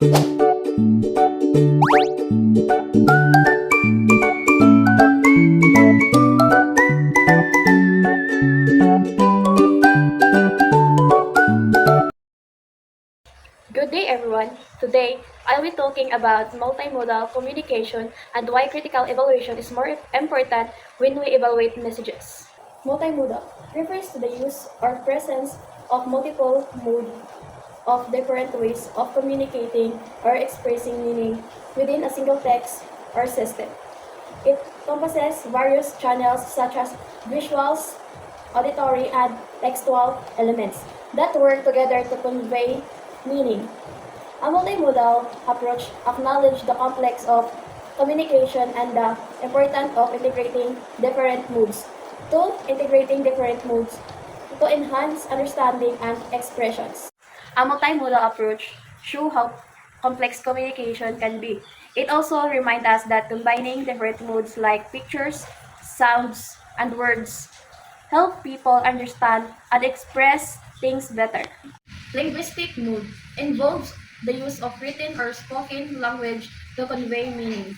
Good day, everyone. Today, I'll be talking about multimodal communication and why critical evaluation is more important when we evaluate messages. Multimodal refers to the use or presence of multiple modes of different ways of communicating or expressing meaning within a single text or system. It encompasses various channels such as visuals, auditory, and textual elements that work together to convey meaning. A multimodal approach acknowledges the complex of communication and the importance of integrating different modes to enhance understanding and expressions. A multimodal approach shows how complex communication can be. It also reminds us that combining different modes like pictures, sounds, and words help people understand and express things better. Linguistic mode involves the use of written or spoken language to convey meaning.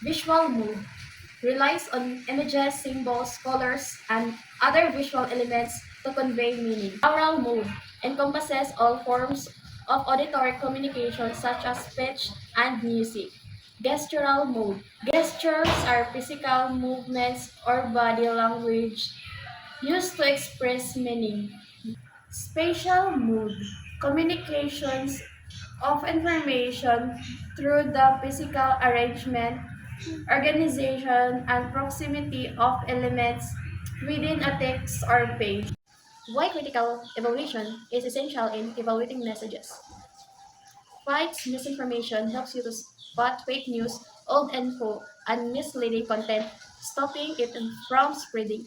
Visual mode relies on images, symbols, colors, and other visual elements to convey meaning. Oral mode encompasses all forms of auditory communication such as speech and music. Gestural mode. Gestures are physical movements or body language used to express meaning. Spatial mode. Communications of information through the physical arrangement, organization, and proximity of elements within a text or page. Why critical evaluation is essential in evaluating messages. Fights misinformation helps you to spot fake news, old info, and misleading content, stopping it from spreading.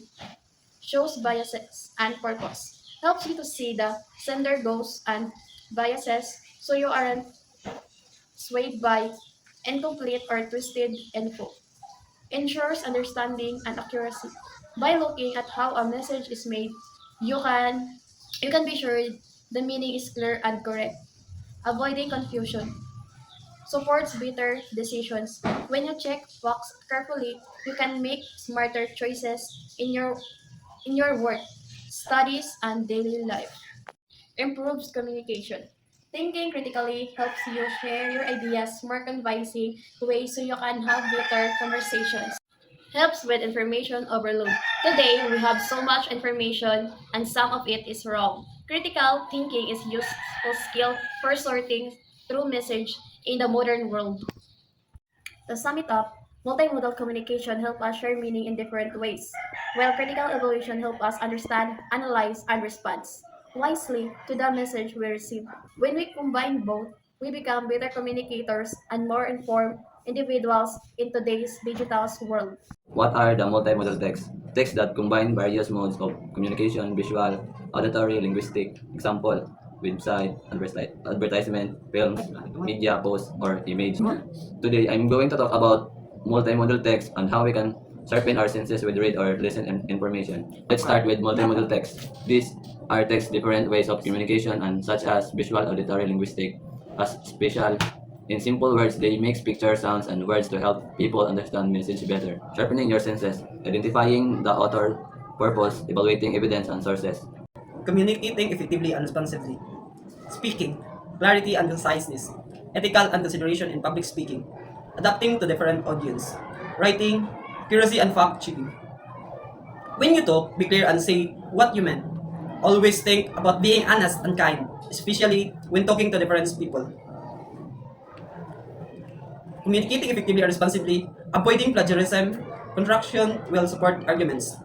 Shows biases and purpose. Helps you to see the sender goals and biases so you aren't swayed by incomplete or twisted info. Ensures understanding and accuracy. By looking at how a message is made, you can you can be sure the meaning is clear and correct. Avoiding confusion. Supports better decisions. When you check facts carefully, you can make smarter choices in your work, studies, and daily life. Improves communication. Thinking critically helps you share your ideas more convincing ways so you can have better conversations. Helps with information overload. Today, we have so much information and some of it is wrong. Critical thinking is useful skill for sorting through message in the modern world. To sum it up, multimodal communication helps us share meaning in different ways, while critical evaluation helps us understand, analyze, and respond wisely to the message we receive. When we combine both, we become better communicators and more informed individuals in today's digital world. What are the multimodal texts? Texts that combine various modes of communication, visual, auditory, linguistic, example, website, advertisement, films, media posts, or image. Today, I'm going to talk about multimodal text and how we can sharpen our senses with read or listen information. Let's start with multimodal text. These are text different ways of communication and such as visual, auditory, linguistic, as spatial. In simple words, they mix picture, sounds, and words to help people understand message better. Sharpening your senses, identifying the author, purpose, evaluating evidence and sources. Communicating effectively and responsibly. Speaking, clarity and conciseness. Ethical and consideration in public speaking. Adapting to different audience. Writing, accuracy and fact checking. When you talk, be clear and say what you meant. Always think about being honest and kind, especially when talking to different people. Communicating effectively and responsibly, avoiding plagiarism, contraction will support arguments.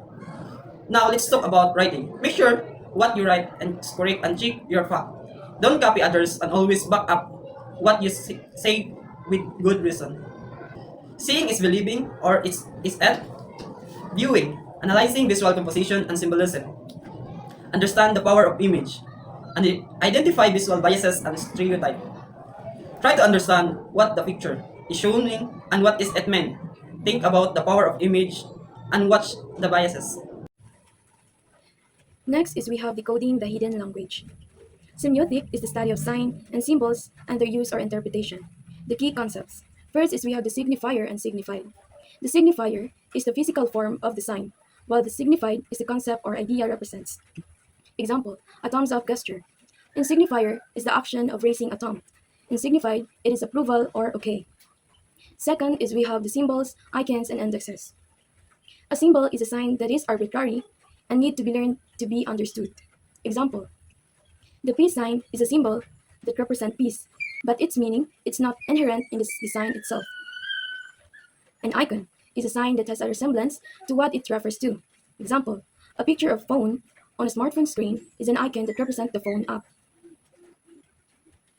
Now let's talk about writing. Make sure what you write and is correct and check your fact. Don't copy others and always back up what you say with good reason. Seeing is believing or is at viewing, analyzing visual composition and symbolism. Understand the power of image and identify visual biases and stereotype. Try to understand what the picture is showing and what is it meant. Think about the power of image and watch the biases. Next is we have decoding the hidden language. Semiotic is the study of sign and symbols and their use or interpretation. The key concepts. First is we have the signifier and signified. The signifier is the physical form of the sign, while the signified is the concept or idea represents. Example, a thumbs up gesture. In signifier is the action of raising a thumb. In signified, it is approval or okay. Second is we have the symbols, icons, and indexes. A symbol is a sign that is arbitrary and need to be learned to be understood. Example, the peace sign is a symbol that represents peace, but its meaning is not inherent in the design itself. An icon is a sign that has a resemblance to what it refers to. Example, a picture of phone on a smartphone screen is an icon that represents the phone app.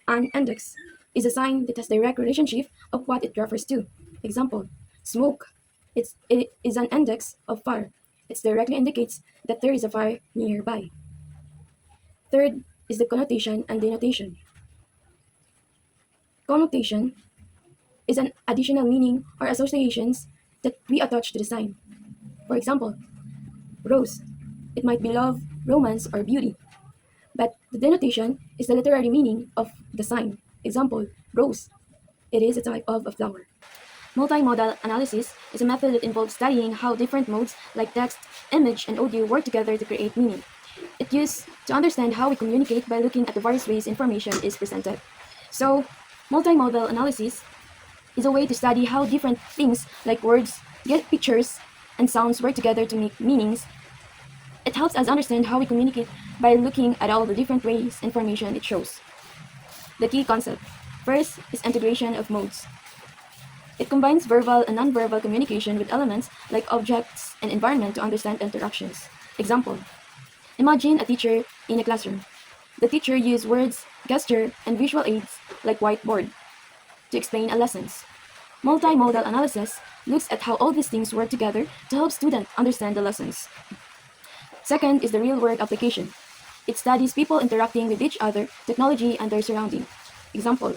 An index is a sign that has direct relationship of what it refers to. Example, smoke. It is an index of fire. It directly indicates that there is a fire nearby. Third is the connotation and denotation. Connotation is an additional meaning or associations that we attach to the sign. For example, rose. It might be love, romance, or beauty. But the denotation is the literary meaning of the sign. Example, rose. It is a type of a flower. Multimodal analysis is a method that involves studying how different modes like text, image, and audio work together to create meaning. It used to understand how we communicate by looking at the various ways information is presented. So, multimodal analysis is a way to study how different things like words, pictures, and sounds work together to make meanings. It helps us understand how we communicate by looking at all the different ways information it shows. The key concept. First is integration of modes. It combines verbal and nonverbal communication with elements like objects and environment to understand interactions. Example, imagine a teacher in a classroom. The teacher uses words, gesture, and visual aids like whiteboard to explain a lessons. Multimodal analysis looks at how all these things work together to help students understand the lessons. Second is the real-world application. It studies people interacting with each other, technology, and their surrounding. Example,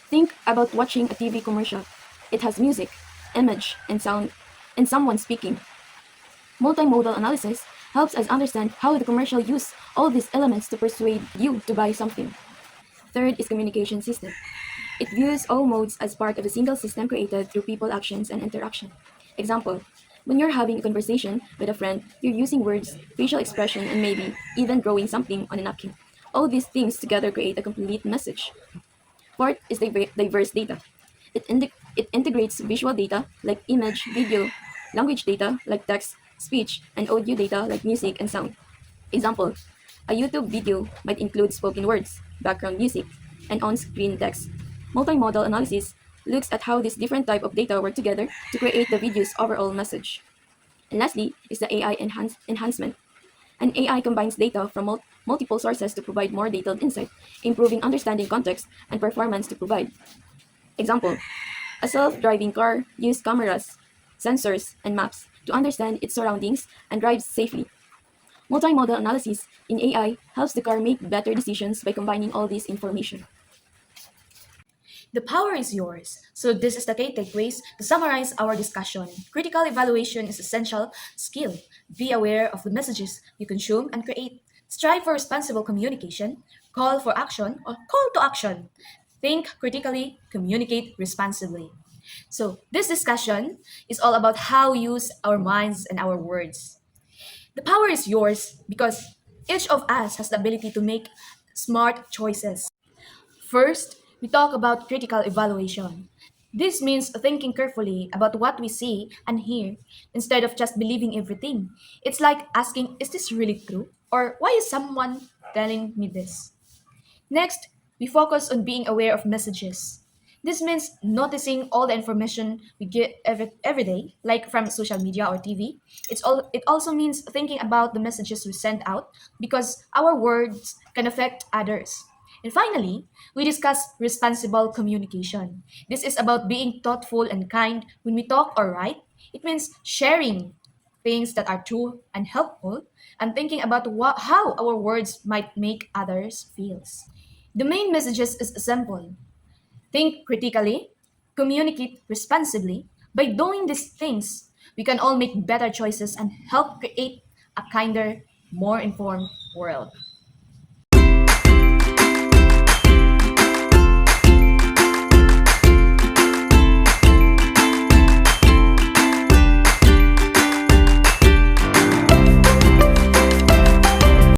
think about watching a TV commercial. It has music, image, and sound, and someone speaking. Multimodal analysis helps us understand how the commercial use all these elements to persuade you to buy something. Third is communication system. It views all modes as part of a single system created through people, actions, and interaction. Example, when you're having a conversation with a friend, you're using words, facial expression, and maybe even drawing something on a napkin. All these things together create a complete message. Fourth is diverse data. It integrates visual data like image, video, language data like text, speech, and audio data like music and sound. Example, a YouTube video might include spoken words, background music, and on-screen text. Multimodal analysis looks at how these different types of data work together to create the video's overall message. And lastly is the AI enhancement. An AI combines data from multiple sources to provide more detailed insight, improving understanding context and performance to provide. Example, a self-driving car uses cameras, sensors, and maps to understand its surroundings and drives safely. Multimodal analysis in AI helps the car make better decisions by combining all this information. The power is yours. So this is the key takeaways to summarize our discussion. Critical evaluation is essential skill. Be aware of the messages you consume and create. Strive for responsible communication. Call for action or call to action. Think critically, communicate responsibly. So this discussion is all about how we use our minds and our words. The power is yours because each of us has the ability to make smart choices. First, we talk about critical evaluation. This means thinking carefully about what we see and hear instead of just believing everything. It's like asking, is this really true? Or why is someone telling me this? Next, we focus on being aware of messages. This means noticing all the information we get every day, like from social media or TV. It also means thinking about the messages we send out because our words can affect others. And finally, we discuss responsible communication. This is about being thoughtful and kind when we talk or write. It means sharing things that are true and helpful and thinking about how our words might make others feel. The main messages is simple. Think critically, communicate responsibly. By doing these things, we can all make better choices and help create a kinder, more informed world.